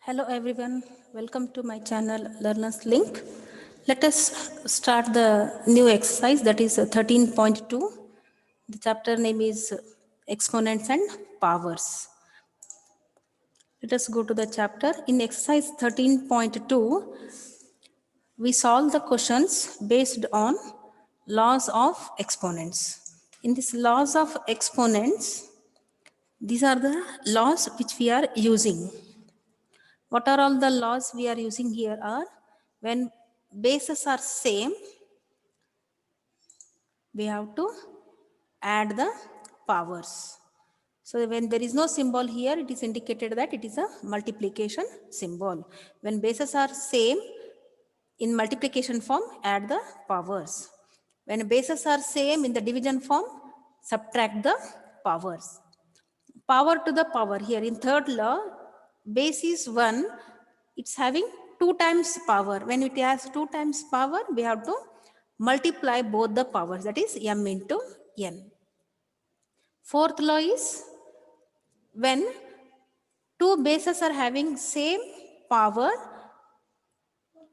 Hello everyone, welcome to my channel Learners Link. Let us start the new exercise, that is 13.2. The chapter name is Exponents and Powers. Let us go to the chapter. In exercise 13.2, we solve the questions based on laws of exponents. In this laws of exponents, these are the laws which we are using. What are all the laws we are using here are, when bases are same, we have to add the powers. So when there is no symbol here, it is indicated that it is a multiplication symbol. When bases are same, in multiplication form, add the powers. When bases are same in the division form, subtract the powers. Power to the power, here in third law, base is 1, it's having 2 times power. When it has 2 times power, we have to multiply both the powers, that is m into n. Fourth law is, when two bases are having same power,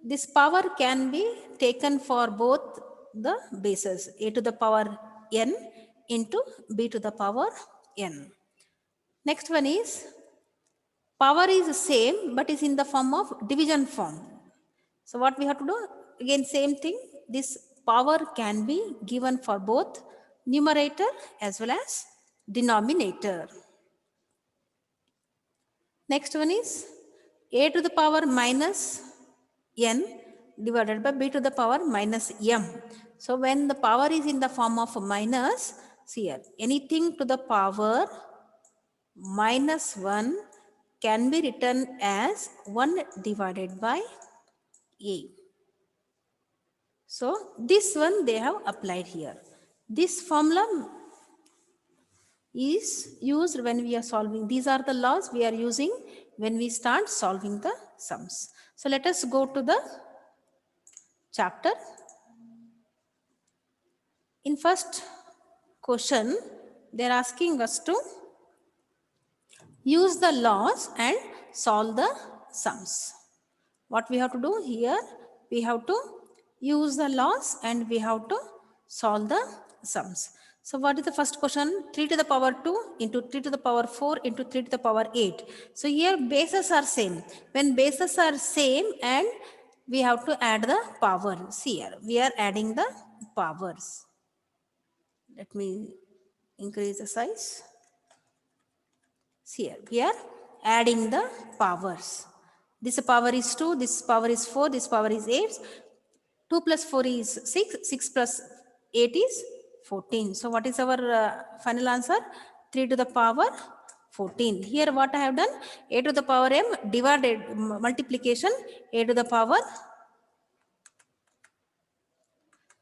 this power can be taken for both the bases, a to the power n into b to the power n. Next one is, power is same but is in the form of division form. So what we have to do, again same thing, this power can be given for both numerator as well as denominator. Next one is, a to the power minus n divided by b to the power minus m. So when the power is in the form of minus, see here, anything to the power minus 1 can be written as 1 divided by a. So this one they have applied here. This formula is used when we are solving. These are the laws we are using when we start solving the sums. So let us go to the chapter. In first question, they are asking us to use the laws and solve the sums. What we have to do here, we have to use the laws and we have to solve the sums. So what is the first question? 3 to the power 2 into 3 to the power 4 into 3 to the power 8. So here bases are same. When bases are same and we have to add the power. See here, we are adding the powers. Let me increase the size. See here, we are adding the powers. This power is 2, this power is 4, this power is 8. 2 plus 4 is 6, 6 plus 8 is 14. So what is our final answer? 3 to the power 14. Here what I have done, a to the power m divided multiplication, a to the power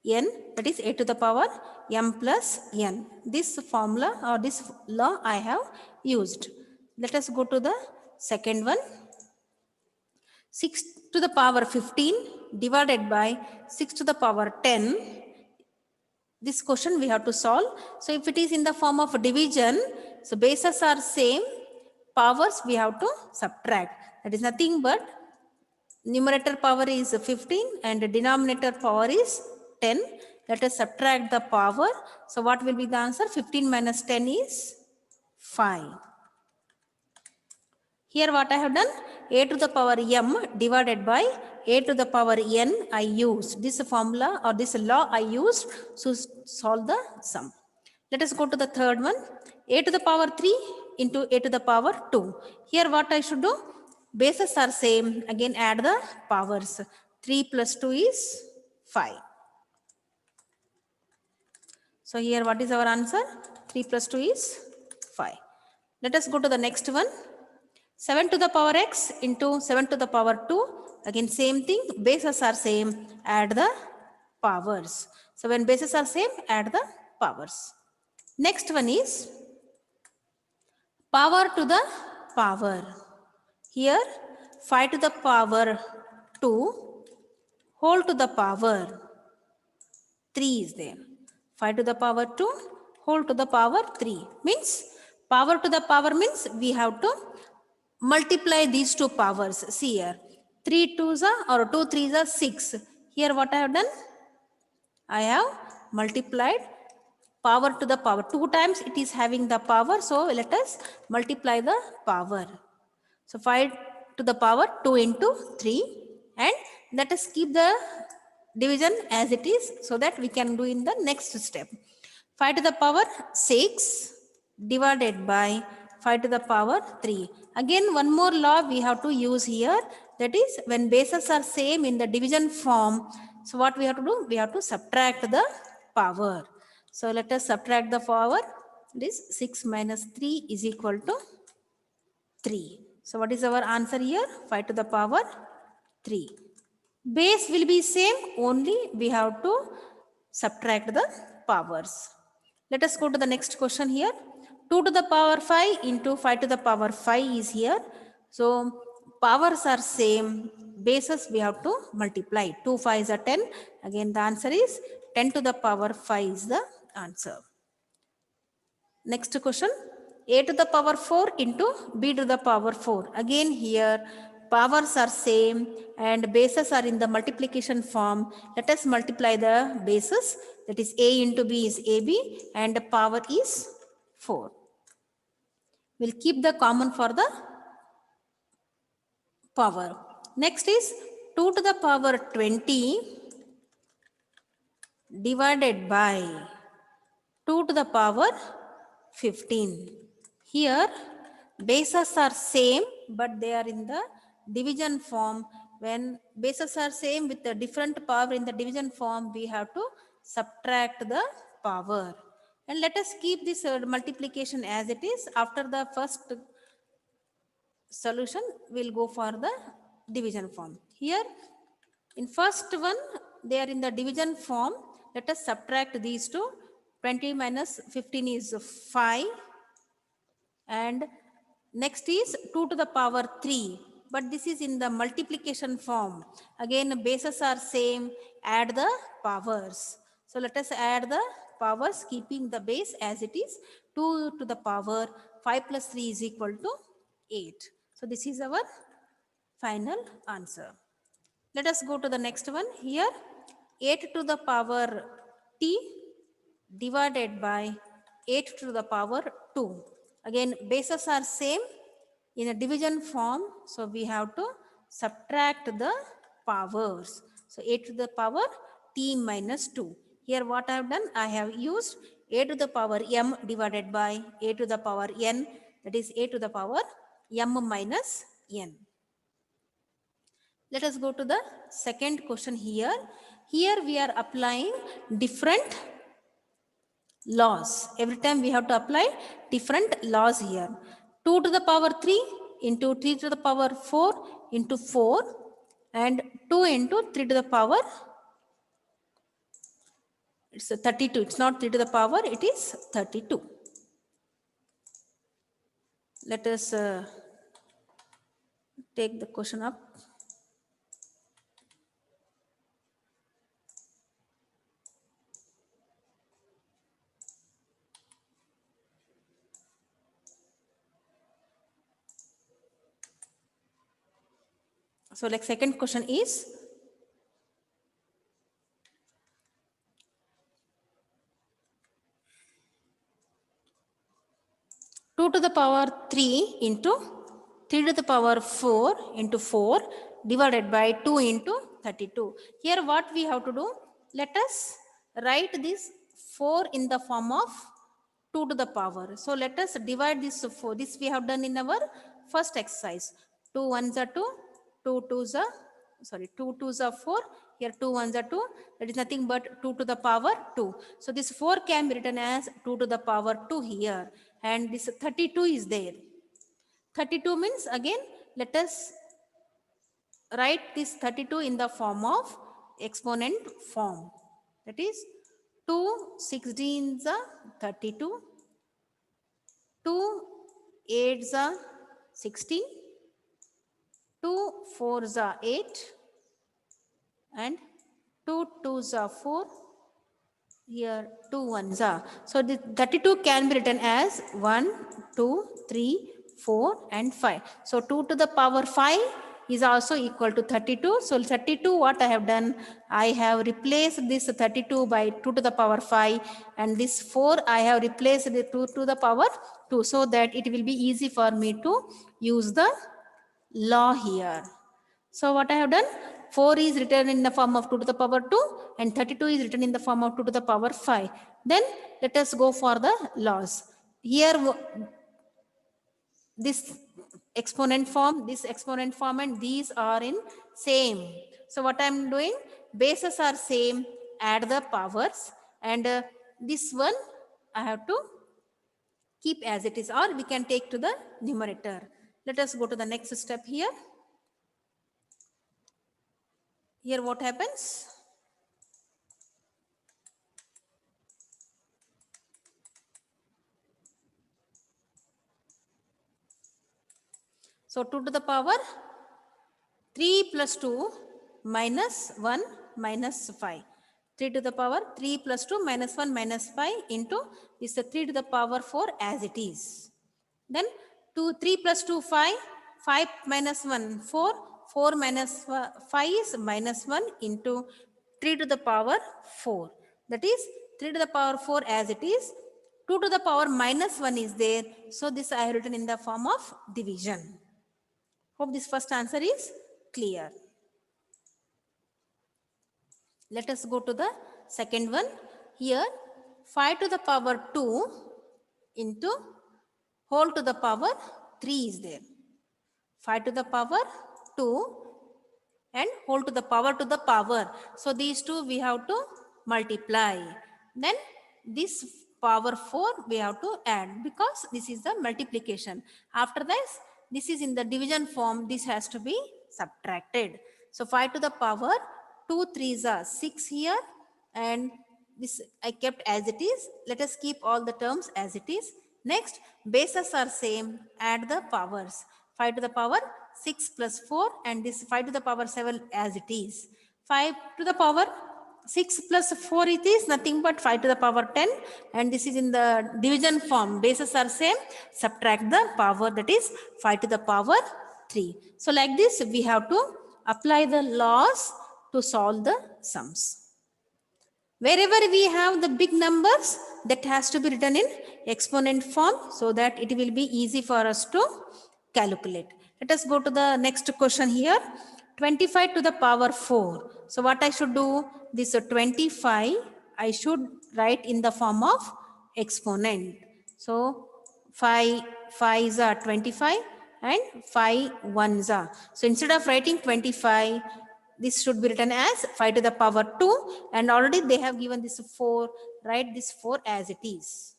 n, that is a to the power m plus n. This formula or this law I have used. Let us go to the second one. 6 to the power 15 divided by 6 to the power 10. This question we have to solve. So if it is in the form of division, so bases are same, powers we have to subtract. That is nothing but numerator power is 15 and denominator power is 10. Let us subtract the power. So what will be the answer? 15 minus 10 is 5. Here what I have done, a to the power m divided by a to the power n I used. This formula or this law I used to solve the sum. Let us go to the third one, a to the power 3 into a to the power 2. Here what I should do, bases are same, again add the powers. 3 plus 2 is 5. So here what is our answer? 3 plus 2 is 5. Let us go to the next one. 7 to the power x into 7 to the power 2. Again same thing, bases are same, add the powers. So when bases are same, add the powers. Next one is power to the power. Here 5 to the power 2 whole to the power 3 is there. 5 to the power 2 whole to the power 3 means power to the power means we have to multiply these two powers. See here, 3 2s are or 2 3s are 6. Here what I have done? I have multiplied power to the power. 2 times it is having the power. So let us multiply the power. So 5 to the power 2 into 3, and let us keep the division as it is so that we can do in the next step. 5 to the power 6 divided by 5 to the power 3. Again, one more law we have to use here, that is when bases are same in the division form. So what we have to do? We have to subtract the power. So let us subtract the power. This 6 minus 3 is equal to 3. So what is our answer here? 5 to the power 3. Base will be same, only we have to subtract the powers. Let us go to the next question here. 2 to the power 5 into 5 to the power 5 is here. So powers are same, bases we have to multiply. 2 5s are 10. Again the answer is 10 to the power 5 is the answer. Next question, a to the power 4 into b to the power 4. Again here powers are same and bases are in the multiplication form. Let us multiply the bases, that is a into b is ab and the power is 4. We'll keep the common for the power. Next is 2 to the power 20 divided by 2 to the power 15. Here bases are same but they are in the division form. When bases are same with the different power in the division form, we have to subtract the power. And let us keep this multiplication as it is. After the first solution, we'll go for the division form. Here in first one, they are in the division form. Let us subtract these two. 20 minus 15 is 5. And next is 2 to the power 3. But this is in the multiplication form. Again, bases are same. Add the powers. So let us add the powers, keeping the base as it is. 2 to the power 5 plus 3 is equal to 8. So this is our final answer. Let us go to the next one. Here 8 to the power t divided by 8 to the power 2. Again bases are same in a division form, so we have to subtract the powers. So 8 to the power t minus 2. Here what I have done, I have used a to the power m divided by a to the power n, that is a to the power m minus n. Let us go to the second question here. Here we are applying different laws. Every time we have to apply different laws here. 2 to the power 3 into 3 to the power 4 into 4 and 2 into 3 to the power, it's 32. It's not 3 to the power, it is 32. Let us take the question up. So like second question is, two to the power 3 into 3 to the power 4 into 4 divided by 2 into 32. Here what we have to do? Let us write this 4 in the form of 2 to the power. So let us divide this 4. This we have done in our first exercise. 2 ones are 2, 2 twos are, 2 twos are 4. Here 2 ones are 2. That is nothing but 2 to the power 2. So this 4 can be written as 2 to the power 2 here. And this 32 is there. 32 means, again let us write this 32 in the form of exponent form. That is 2 16s are 32. 2 8s are 16. 2 4s are 8. And 2 2s are 4. Here 2 1s are. So the 32 can be written as 1, 2, 3, 4 and 5. So 2 to the power 5 is also equal to 32. So 32, what I have done, I have replaced this 32 by 2 to the power 5, and this 4 I have replaced the 2 to the power 2, so that it will be easy for me to use the law here. So what I have done, 4 is written in the form of 2 to the power 2 and 32 is written in the form of 2 to the power 5. Then let us go for the laws. Here this exponent form and these are in same. So what I am doing, bases are same, add the powers, and this one I have to keep as it is, or we can take to the numerator. Let us go to the next step here. Here what happens? So 2 to the power 3 plus 2 minus 1 minus 5. 3 to the power 3 plus 2 minus 1 minus 5 into this 3 to the power 4 as it is. Then 3 plus 2 5, 5 minus 1 4, 4 minus 5 is minus 1 into 3 to the power 4. That is 3 to the power 4 as it is. 2 to the power minus 1 is there. So this I have written in the form of division. Hope this first answer is clear. Let us go to the second one. Here 5 to the power 2 into whole to the power 3 is there. 5 to the power 2 and whole to the power. So these two we have to multiply. Then this power 4 we have to add, because this is the multiplication. After this is in the division form, this has to be subtracted. So 5 to the power 2 3s are 6 here, and this I kept as it is. Let us keep all the terms as it is. Next, bases are same, add the powers. 5 to the power 6 plus 4 and this 5 to the power 7 as it is. 5 to the power 6 plus 4 it is nothing but 5 to the power 10, and this is in the division form. Bases are same, subtract the power, that is 5 to the power 3. So like this we have to apply the laws to solve the sums. Wherever we have the big numbers, that has to be written in exponent form so that it will be easy for us to calculate. Let us go to the next question here. 25 to the power 4. So what I should do? This 25 I should write in the form of exponent. So 5 5s are 25 and 5 1s are. So instead of writing 25, this should be written as 5 to the power 2, and already they have given this 4. Write this 4 as it is.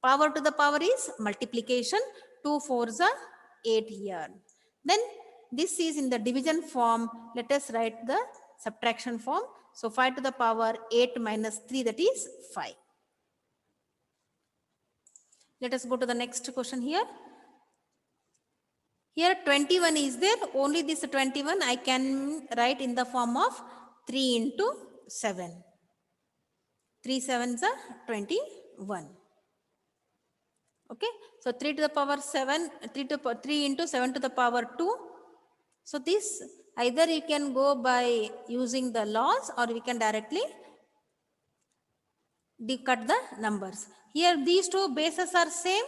Power to the power is multiplication. 2 4s are 8 here. Then this is in the division form. Let us write the subtraction form. So 5 to the power 8 minus 3, that is 5. Let us go to the next question here. Here 21 is there. Only this 21 I can write in the form of 3 into 7. 3 7s are 21. Okay. So 3 to the power 7, 3 into 7 to the power 2. So this either you can go by using the laws, or we can directly decut the numbers. Here these two bases are same.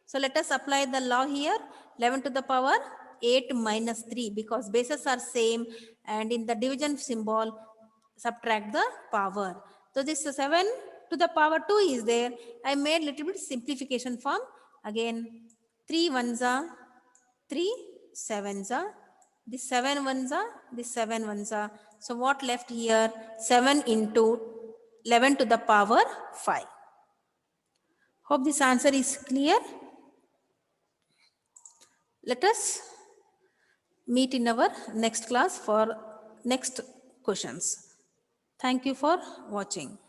So let us apply the law here. 11 to the power 8 minus 3, because bases are same, and in the division symbol subtract the power. So this 7 to the power 2 is there. I made little bit simplification form. Again 3 1s are 3 7s are. This 7 1s are, this 7 1s are. So what left here? 7 into 11 to the power 5. Hope this answer is clear. Let us meet in our next class for next questions. Thank you for watching.